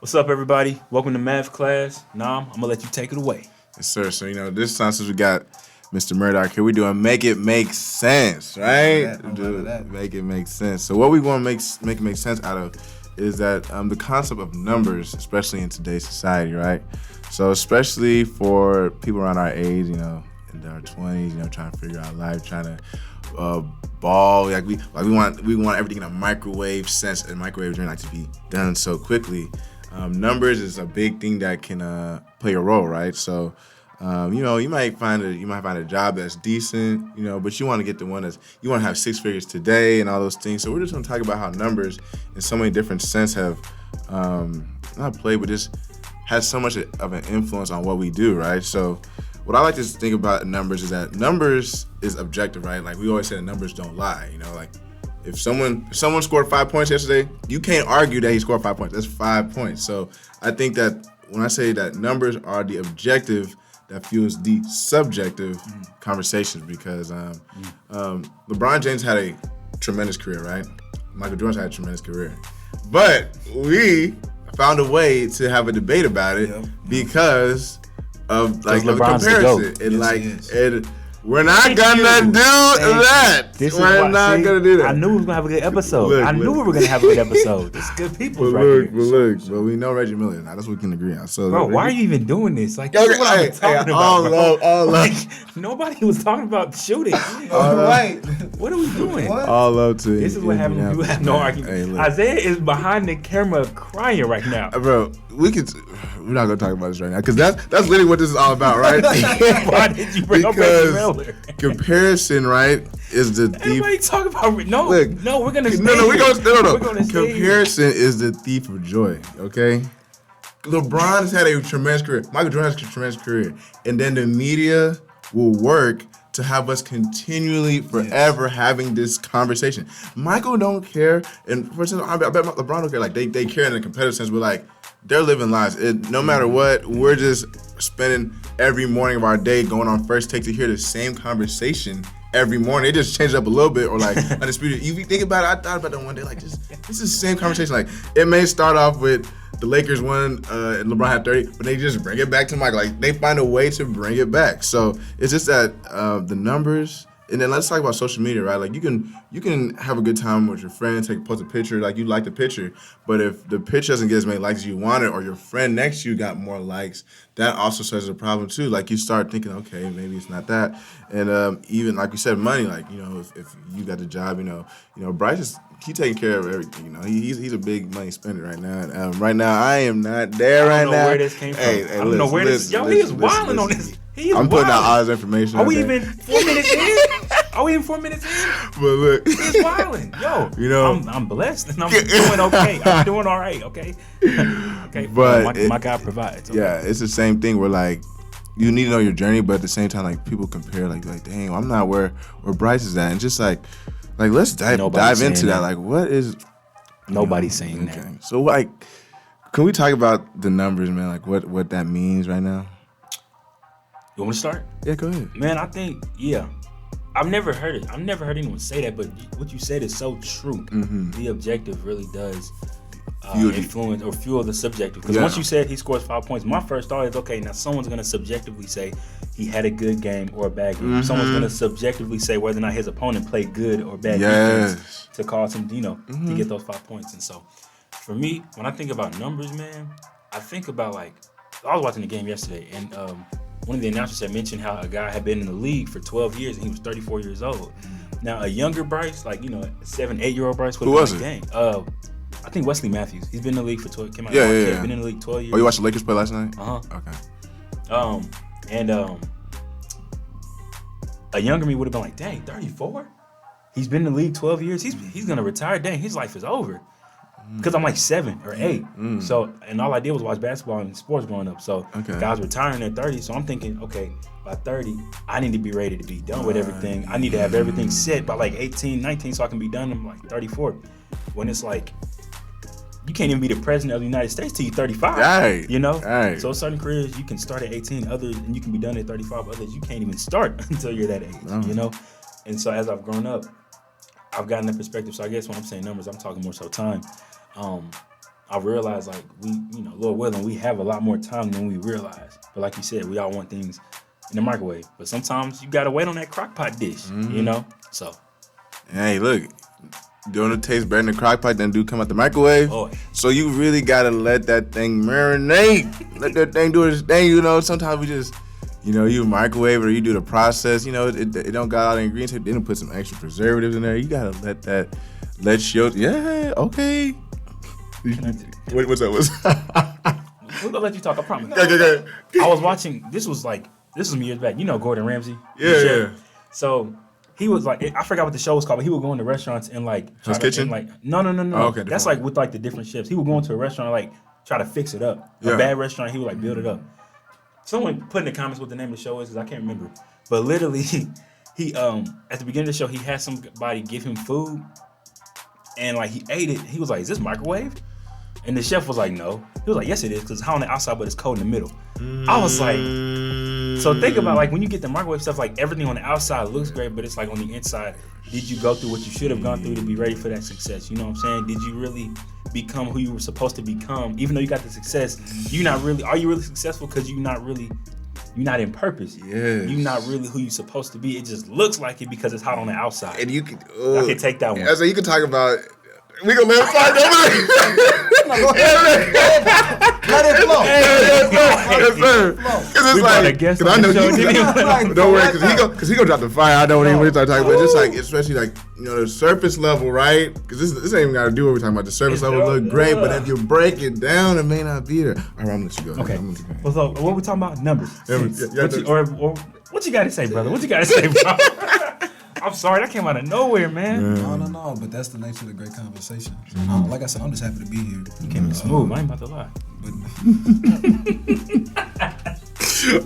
What's up, everybody? Welcome to math class. Nam, I'm gonna let you take it away. Yes, sir. So, this time since we got Mr. Murdock here, we're doing Make It Make Sense, right? Make it make sense. So what we want to make it make sense out of is that the concept of numbers, especially in today's society, right? So especially for people around our age, in our 20s, trying to figure out life, trying to ball, we want everything in a microwave sense, and microwave journey to be done so quickly. Numbers is a big thing that can play a role, right? So, you might find a job that's decent, but you want to get the one you want to have six figures today and all those things. So we're just going to talk about how numbers, in so many different sense, have not played, but just has so much of an influence on what we do, right? So, what I like to think about numbers is that numbers is objective, right? Like we always say, that numbers don't lie. If someone scored 5 points yesterday, you can't argue that he scored 5 points. That's 5 points. So I think that when I say that numbers are the objective that fuels the subjective conversations, because LeBron James had a tremendous career, right? Michael Jordan had a tremendous career. But we found a way to have a debate about it because of the comparison. We're not gonna do that. We're not gonna do that. I knew we were gonna have a good episode. I knew we were gonna have a good episode. This is good people right here. But we know Reggie Miller now. That's what we can agree on. So, bro, why are you even doing this? Like, this is what I'm talking about. All love. Like, nobody was talking about shooting. All right. What are we doing? All love to you. This is what happens when people have no argument. Isaiah is behind the camera crying right now. Bro, we're not gonna talk about this right now because that's literally what this is all about, right? Why did you bring up Reggie Miller? Comparison, right, is the thief. Everybody talk about we're gonna Comparison is the thief of joy. Okay, LeBron has had a tremendous career. Michael Jordan has a tremendous career, and then the media will work to have us continually, forever having this conversation. Michael don't care, and for instance, I bet LeBron don't care. Like they care in a competitive sense. We're like, they're living lives. No matter what, we're just spending every morning of our day going on First Take to hear the same conversation every morning. They just change it up a little bit, or like undisputed. You think about it, I thought about that one day. Like, this is the same conversation. Like, it may start off with the Lakers won and LeBron had 30, but they just bring it back to Michael. Like, they find a way to bring it back. So it's just that the numbers. And then let's talk about social media, right? Like you can have a good time with your friend, post a picture, like you like the picture, but if the picture doesn't get as many likes as you wanted, or your friend next to you got more likes, that also serves as a problem too. Like you start thinking, okay, maybe it's not that. And even like we said, money, like if you got the job, Bryce is taking care of everything. He's a big money spender right now. And, right now, I am not there right now. I don't know where this came from. I don't know where this. Yo, he is wilding on this. I'm putting out all this information. Are we even 4 minutes in? Are we in 4 minutes in? But look, he's wilding. Yo, I'm blessed and I'm doing okay. I'm doing all right. Okay. Okay. But my God provides. Okay. Yeah, it's the same thing. Where like you need to know your journey, but at the same time, like people compare, like dang, I'm not where Bryce is at, and just like let's dive into that. Like, what is? Nobody's saying that. So like, can we talk about the numbers, man? Like what that means right now? You want me to start? Yeah, go ahead. Man, I think, I've never heard it. I've never heard anyone say that, but what you said is so true. Mm-hmm. The objective really does influence or fuel the subjective. Because once you said he scores 5 points, my first thought is, okay, now someone's going to subjectively say he had a good game or a bad game. Mm-hmm. Someone's going to subjectively say whether or not his opponent played good or bad defense to cause him, to get those 5 points. And so, for me, when I think about numbers, man, I think about I was watching the game yesterday, and one of the announcers had mentioned how a guy had been in the league for 12 years and he was 34 years old. Now, a younger Bryce, 7, 8-year-old Bryce, who was it? Game. I think Wesley Matthews. He's been in the league for 12. Came out been in the league 12 years. Oh, you watched the Lakers play last night? Okay. And a younger me would have been like, dang, 34? He's been in the league 12 years. He's gonna retire. Dang, his life is over. Because I'm 7 or 8. So, and all I did was watch basketball and sports growing up. So, guys retiring at 30. So, I'm thinking, okay, by 30, I need to be ready to be done with everything. I need to have everything set by 18, 19 so I can be done in 34. When it's you can't even be the president of the United States till you're 35. Right. Right. So, certain careers you can start at 18, others, and you can be done at 35. Others, you can't even start until you're that age, And so, as I've grown up, I've gotten that perspective. So, I guess when I'm saying numbers, I'm talking more so time. I realized like we, Lord willing, we have a lot more time than we realize. But like you said, we all want things in the microwave. But sometimes you gotta wait on that crock pot dish, So. Hey, look, don't it taste better in the crock pot than do come out the microwave? Oh. So you really gotta let that thing marinate. Let that thing do its thing. Sometimes we just, you microwave it or you do the process. It don't got all the ingredients. It didn't put some extra preservatives in there. You gotta okay. What's up? We're gonna let you talk. I promise. Okay. I was watching. This was some years back. Gordon Ramsay. Yeah. So he was like, I forgot what the show was called, but he would go into restaurants and His kitchen. No. Oh, okay. That's like with like the different chefs. He would go into a restaurant and try to fix it up. A bad restaurant, he would build it up. Someone put in the comments what the name of the show is, because I can't remember. But literally, he at the beginning of the show, he had somebody give him food, and he ate it. He was like, "Is this microwave?" And the chef was like, "No." He was like, "Yes, it is, because it's hot on the outside, but it's cold in the middle." I was like, so think about when you get the microwave stuff, everything on the outside looks great, but it's on the inside. Did you go through what you should have gone through to be ready for that success? You know what I'm saying? Did you really become who you were supposed to become? Even though you got the success, are you really successful? Because you're not in purpose. Yes. You're not really who you're supposed to be. It just looks like it because it's hot on the outside. And you can, I can take that one. So you can talk about. We gonna let it slide over there. Go ahead. Let it flow. Yes, sir. Because I know don't worry, because he gonna drop the fire. I don't even really start talking, but just especially the surface level, right? Because this ain't even gotta do what we're talking about. The surface level look great, but if you break it down, it may not be there. All right, I'm gonna let you go. Okay. Well, so what we talking about? Numbers. What you gotta say, brother? What you gotta say, bro? I'm sorry, that came out of nowhere, man. No, but that's the nature of the great conversation. Like I said, I'm just happy to be here. You came in smooth. I ain't about to lie.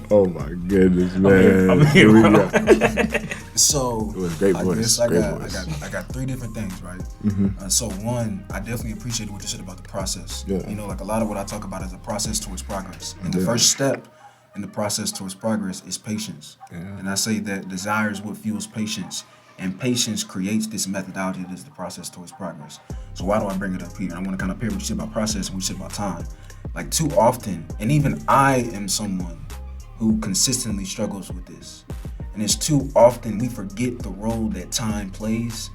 Oh my goodness, man! I'm here, bro. So it was great voice. I got three different things, right? Mm-hmm. So one, I definitely appreciated what you said about the process. Yeah. A lot of what I talk about is a process towards progress, and the first step in the process towards progress is patience. Yeah. And I say that desire is what fuels patience, and patience creates this methodology that is the process towards progress. So why do I bring it up here? I want to kind of pair what you said about process and what you said about time. Too often, and even I am someone who consistently struggles with this, and it's too often we forget the role that time plays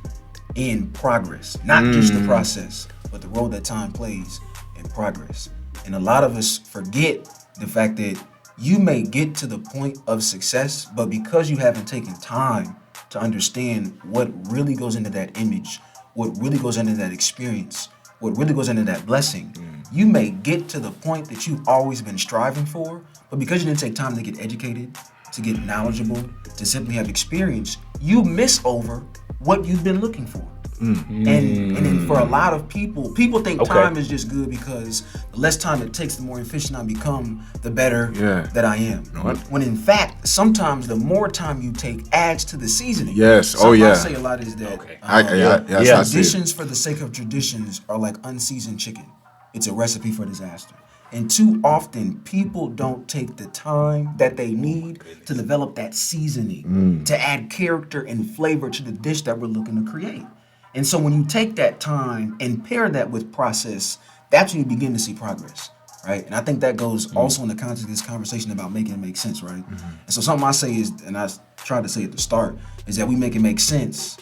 in progress, not just the process, but the role that time plays in progress. And a lot of us forget the fact that you may get to the point of success, but because you haven't taken time to understand what really goes into that image, what really goes into that experience, what really goes into that blessing, you may get to the point that you've always been striving for, but because you didn't take time to get educated, to get knowledgeable, to simply have experience, you miss over what you've been looking for. And then for a lot of people think time is just good because the less time it takes, the more efficient I become, the better that I am. When in fact, sometimes the more time you take adds to the seasoning. Yes. Something I say a lot is that traditions for the sake of traditions are like unseasoned chicken. It's a recipe for disaster. And too often, people don't take the time that they need to develop that seasoning, to add character and flavor to the dish that we're looking to create. And so when you take that time and pair that with process, that's when you begin to see progress, right? And I think that goes also in the context of this conversation about making it make sense, right? And so something I say is, and I tried to say at the start, is that we make it make sense,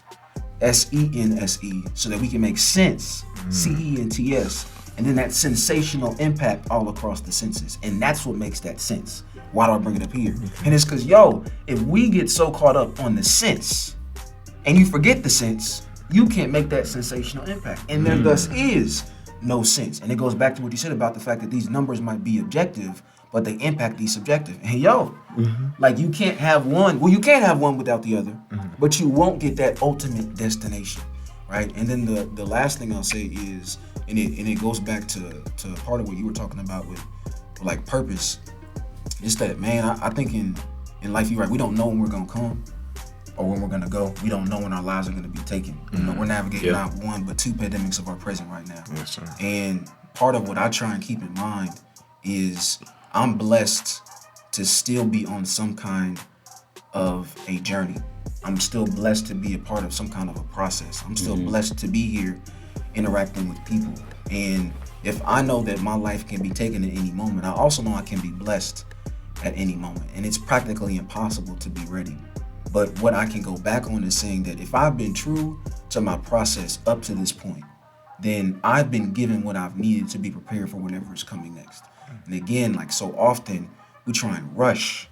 S-E-N-S-E, so that we can make sense, C-E-N-T-S, and then that sensational impact all across the senses. And that's what makes that sense. Why do I bring it up here? And it's because, if we get so caught up on the sense, and you forget the sense, you can't make that sensational impact. And there thus is no sense. And it goes back to what you said about the fact that these numbers might be objective, but they impact the subjective. And you can't have one. Well, you can't have one without the other, but you won't get that ultimate destination, right? And then the last thing I'll say is, and it goes back to part of what you were talking about with purpose. It's that, man, I think in life, you're right, we don't know when we're gonna come or when we're gonna go. We don't know when our lives are gonna be taken. We're navigating not one but two pandemics of our present right now. Yes, sir. And part of what I try and keep in mind is I'm blessed to still be on some kind of a journey. I'm still blessed to be a part of some kind of a process. I'm still blessed to be here interacting with people. And If I know that my life can be taken at any moment, I also know I can be blessed at any moment. And it's practically impossible to be ready. But what I can go back on is saying that if I've been true to my process up to this point, then I've been given what I've needed to be prepared for whatever is coming next. And again, like so often, we try and rush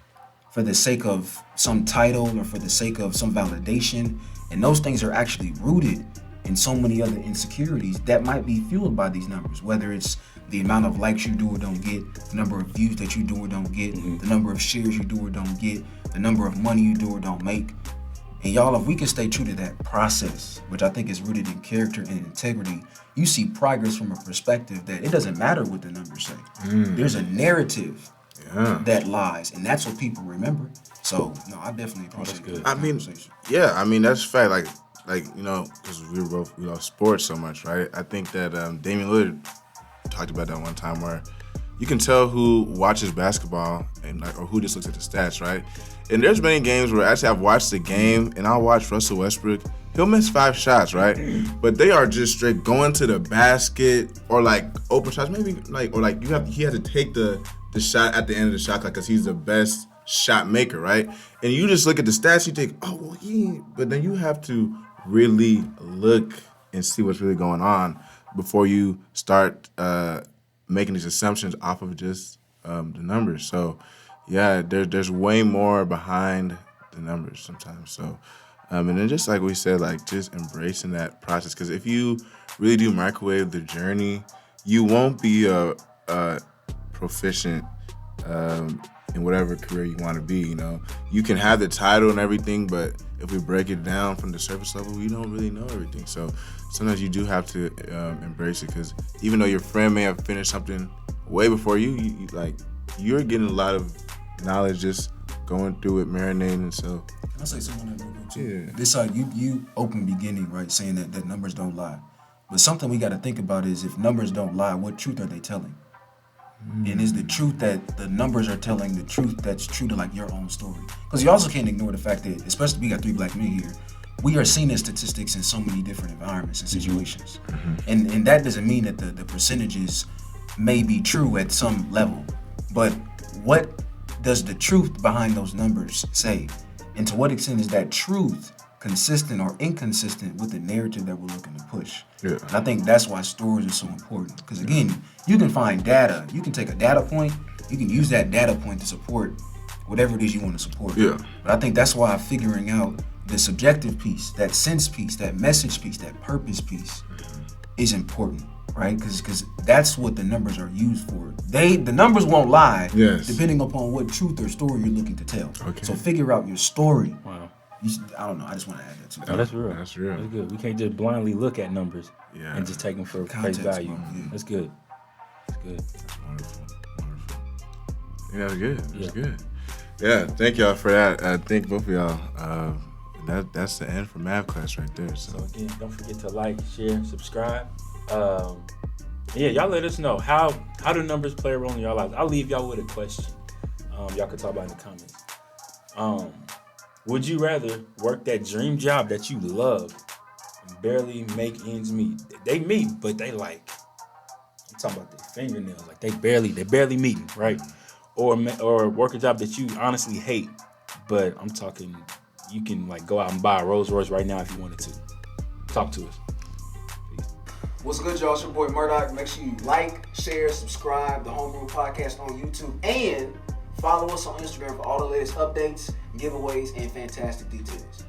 for the sake of some title or for the sake of some validation. And those things are actually rooted in so many other insecurities that might be fueled by these numbers, whether it's the amount of likes you do or don't get, the number of views that you do or don't get, the number of shares you do or don't get, the number of money you do or don't make. And y'all, if we can stay true to that process, which I think is rooted in character and integrity, you see progress from a perspective that it doesn't matter what the numbers say. There's a narrative that lies, and that's what people remember. So, no, I definitely appreciate that conversation. I mean, that's fact. Like you know, because we love sports so much, right? I think that Damian Lillard talked about that one time where you can tell who watches basketball and or who just looks at the stats, right? And there's many games where actually I've watched the game and I'll watch Russell Westbrook. He'll miss 5 shots, right? But they are just straight going to the basket or like open shots, maybe like or like he has to take the shot at the end of the shot clock because he's the best shot maker, right? And you just look at the stats, you think, oh well, but then you have to really look and see what's really going on before you start making these assumptions off of just the numbers. So, yeah, there's way more behind the numbers sometimes. So, and then just like we said, like just embracing that process. Because if you really do microwave the journey, you won't be a proficient in whatever career you want to be. You know, you can have the title and everything, but if we break it down from the surface level, we don't really know everything. So sometimes you do have to embrace it, because even though your friend may have finished something way before you like you're getting a lot of knowledge just going through it, marinating. So can I say something that real quick too? Yeah. This you open beginning, right, saying that numbers don't lie. But something we got to think about is if numbers don't lie, what truth are they telling? And is the truth that the numbers are telling the truth that's true to like your own story? Because you also can't ignore the fact that, especially we got 3 black men here, we are seen as statistics in so many different environments and situations. And that doesn't mean that the percentages may be true at some level. But what does the truth behind those numbers say? And to what extent is that truth consistent or inconsistent with the narrative that we're looking to push? Yeah. And I think that's why stories are so important. Because again, you can find data. You can take a data point. You can use that data point to support whatever it is you want to support. Yeah. But I think that's why figuring out the subjective piece, that sense piece, that message piece, that purpose piece is important, right? Because that's what the numbers are used for. The numbers won't lie, depending upon what truth or story you're looking to tell. Okay. So figure out your story. Wow. I don't know. I just want to add that too. Oh, that's real. That's real. That's good. We can't just blindly look at numbers and just take them for face value. That's good. That's good. That's wonderful. Yeah, that's good. That's good. Yeah, thank y'all for that. Thank both of y'all. That's the end for math class right there. So again, don't forget to like, share, subscribe. Y'all let us know how do numbers play a role in y'all lives. I'll leave y'all with a question. Y'all can talk about it in the comments. Would you rather work that dream job that you love and barely make ends meet? They meet, but they like, I'm talking about their fingernails, like they barely meeting, right? Or work a job that you honestly hate, but I'm talking, you can like go out and buy a Rolls Royce right now if you wanted to. Talk to us. Peace. What's good, y'all? It's your boy Murdock. Make sure you like, share, subscribe the Homeroom podcast on YouTube, and follow us on Instagram for all the latest updates, giveaways, and fantastic details.